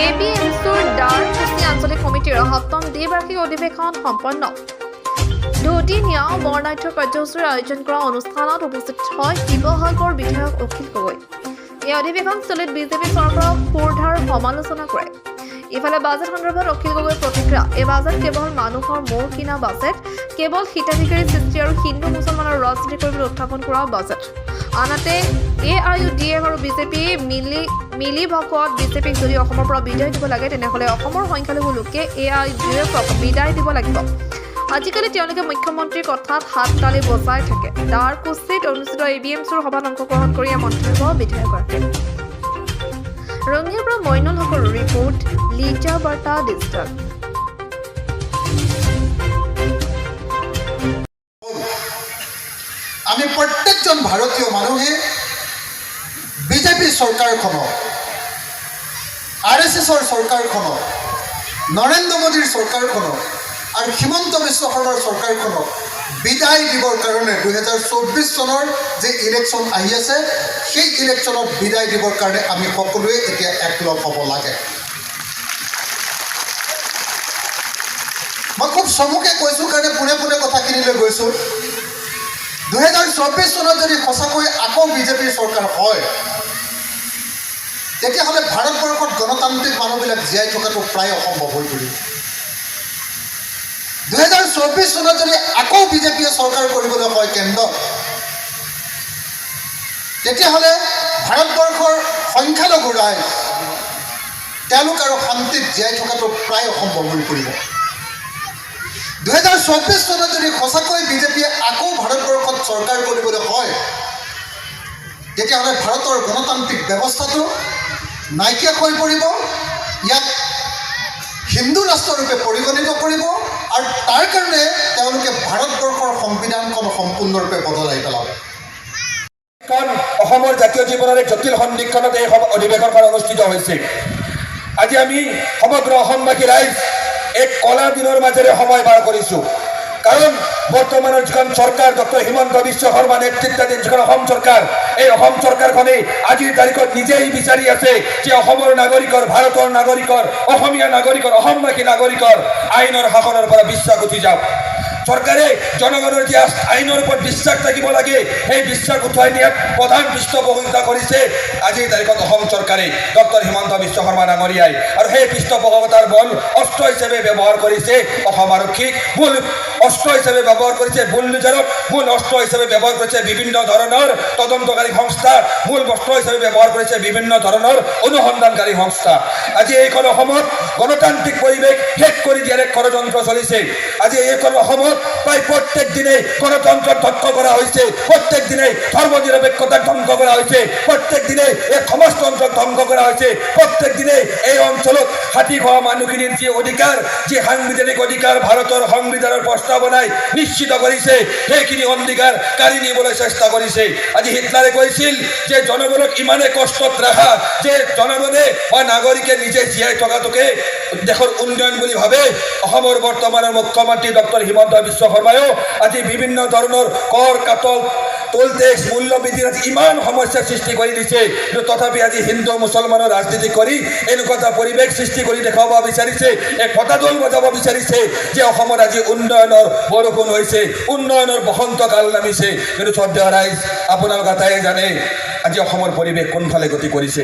এবিএমছৰ ডাৰকুছি আঞ্চলিক সমিতিৰ ৭ম দ্বিবাৰ্ষিক অধিৱেশন সম্পন্ন। দুদিনীয়া বৰ্ণাঢ্য কাৰ্যসূচীৰ আয়োজন কৰা অনুষ্ঠানত উপস্থিত হয় শিৱসাগৰ বিধায়ক অখিল গগৈ। এই অধিৱেশনস্থলীত বিজেপি চৰকাৰক সুৰধাৰ সমালোচনা কৰে। ইফালে বাজেট সন্দৰ্ভত অখিল গগৈৰ প্ৰতিক্ৰিয়া, এই বাজেট কেৱল মানুহৰ মূৰ কিনা বাজেট, কেৱল হিতাধিকাৰী সৃষ্টি আৰু হিন্দু মুছলমানৰ ৰাজনীতি কৰিবলৈ উত্থাপন কৰা বাজেট। আনহাতে এআইইউড আৰু বিজেপি মিলিভগত বিজেপিক যদি অসমৰ পৰা বিদায় দিব লাগে তেনেহ'লে অসমৰ সংখ্যালঘু লোকে ইউএফক বিদায় দিব লাগিব। আজিকালি তেওঁলোকে মুখ্যমন্ত্ৰীৰ কথাত হাত তালি বজাই থাকে। ডাৰকুছিত অনুষ্ঠিত এবিএমছৰ সভাত অংশগ্ৰহণ কৰি মন্তব্য বিধায়কগৰাকীয়ে। ৰঙিয়াৰ পৰা মইনুল হকৰ ৰিপৰ্ট, লিজা বাৰ্তা ডিজিটেল। আমি প্ৰত্যেকজন ভাৰতীয় মানুহে বিজেপি চৰকাৰখনক, RSSৰ চৰকাৰখনক, নৰেন্দ্ৰ মোদীৰ চৰকাৰখনক আৰু হিমন্ত বিশ্ব শৰ্মাৰ চৰকাৰখনক বিদায় দিবৰ কাৰণে 2024 চনৰ যে ইলেকশ্যন আহি আছে, সেই ইলেকশ্যনত বিদায় দিবৰ কাৰণে আমি সকলোৱে এতিয়া একলগ হ'ব লাগে। মই খুব চমুকে কৈছোঁ কাৰণে পোনে পোনে কথাখিনিলৈ গৈছোঁ। 2024 চনত যদি সঁচাকৈ আকৌ বিজেপিৰ চৰকাৰ হয়, তেতিয়াহ'লে ভাৰতবৰ্ষত গণতান্ত্ৰিক মানুহবিলাক জীয়াই থকাটো প্ৰায় অসম্ভৱ হৈ পৰিব। 2024 চনত যদি আকৌ বিজেপিয়ে চৰকাৰ কৰিবলৈ হয় কেন্দ্ৰত, তেতিয়াহ'লে ভাৰতবৰ্ষৰ সংখ্যালঘু ৰাইজ তেওঁলোক আৰু শান্তিত জীয়াই থকাটো প্ৰায় অসম্ভৱ হৈ পৰিব। 2024 চনত যদি সঁচাকৈ বিজেপিয়ে আকৌ ভাৰতবৰ্ষত চৰকাৰ কৰিবলৈ হয়, তেতিয়াহ'লে ভাৰতৰ গণতান্ত্ৰিক ব্যৱস্থাটো নাইকিয়া হৈ পৰিব, ইয়াক হিন্দু ৰাষ্ট্ৰৰূপে পৰিগণিত কৰিব আৰু তাৰ কাৰণে তেওঁলোকে ভাৰতবৰ্ষৰ সংবিধানখন সম্পূৰ্ণৰূপে বদলাই পেলাব। অসমৰ জাতীয় জীৱনৰ এক জটিল সন্ধিক্ষণত এই অধিৱেশনখন অনুষ্ঠিত হৈছে। আজি আমি সমগ্ৰ অসমবাসী ৰাইজ এক কলা দিনৰ মাজেৰে সময় পাৰ কৰিছোঁ। কাৰণ বৰ্তমানৰ যিখন চৰকাৰ ডক্টৰ হিমন্ত বিশ্ব শৰ্মা নেতৃত্বাধীন যিখন অসম চৰকাৰ, এই অসম চৰকাৰখনে আজিৰ তাৰিখত নিজেই বিচাৰি আছে যে অসমৰ নাগৰিকৰ, ভাৰতৰ নাগৰিকৰ, অসমীয়া নাগৰিকৰ, অসমবাসী নাগৰিকৰ আইনৰ শাসনৰ পৰা বিশ্বাস উঠি যাওক। চৰকাৰে জনগণৰ যি আইনৰ ওপৰত বিশ্বাস থাকিব লাগে, সেই বিশ্বাস উঠাই নিয়াত প্ৰধান পৃষ্ঠপোষকতা কৰিছে আজিৰ তাৰিখত অসম চৰকাৰে, ডক্টৰ হিমন্ত বিশ্ব শৰ্মা ডাঙৰীয়াই। আৰু সেই পৃষ্ঠপোষকতাৰ বল অস্ত্ৰ হিচাপে ব্যৱহাৰ কৰিছে অসম আৰক্ষীক, মূল অস্ত্ৰ হিচাপে ব্যৱহাৰ কৰিছে বুলডোজাৰক, মূল অস্ত্ৰ হিচাপে ব্যৱহাৰ কৰিছে বিভিন্ন ধৰণৰ তদন্তকাৰী সংস্থা, মূল অস্ত্ৰ হিচাপে ব্যৱহাৰ কৰিছে বিভিন্ন ধৰণৰ অনুসন্ধানকাৰী সংস্থা। আজি এইখন অসমত গণতান্ত্ৰিক পৰিৱেশ শেষ কৰি দিয়াৰ এক ষড়যন্ত্ৰ চলিছে। আজি এইখন অসমত প্ৰায় প্ৰত্যেক দিনে গণতন্ত্ৰ ধ্বংস কৰা হৈছে, প্ৰত্যেক দিনে ধৰ্ম নিৰপেক্ষতাক ধ্বংস কৰা হৈছে, প্ৰত্যেক দিনে এই সমাজতন্ত্ৰক ধ্বংস কৰা হৈছে, প্ৰত্যেক দিনে এই অঞ্চলত হাতী খোৱা মানুহখিনিৰ যি অধিকাৰ, যি সাংবিধানিক অধিকাৰ ভাৰতৰ সংবিধানৰ প্ৰস্তাৱনাই নিশ্চিত কৰিছে, সেইখিনি অধিকাৰ কাঢ়ি নিবলৈ চেষ্টা কৰিছে। আজি হিটলাৰে কৈছিল যে জনগণক ইমানে কষ্টত ৰাখা যে জনগণে বা নাগৰিকে নিজে জীয়াই থকাটোকে দেশৰ উন্নয়ন বুলি ভাবে। অসমৰ বৰ্তমানৰ মুখ্যমন্ত্ৰী ডক্টৰ হিমন্ত বিশ্ব শৰ্মায়ো আজি বিভিন্ন ধৰণৰ কৰ কাটল, টোল টেক্স, মূল্যবৃদ্ধিৰ আজি ইমান সমস্যাৰ সৃষ্টি কৰি দিছে, তথাপি আজি হিন্দু মুছলমানৰ ৰাজনীতি কৰি এনেকুৱা এটা পৰিৱেশ সৃষ্টি কৰি দেখুৱাব বিচাৰিছে, এক হতাদল বজাব বিচাৰিছে যে অসমত আজি উন্নয়নৰ বৰষুণ হৈছে, উন্নয়নৰ বসন্তকাল নামিছে। কিন্তু শ্ৰদ্ধেয় ৰাইজ, আপোনালোক এটাই জানে আজি অসমৰ পৰিৱেশ কোনফালে গতি কৰিছে।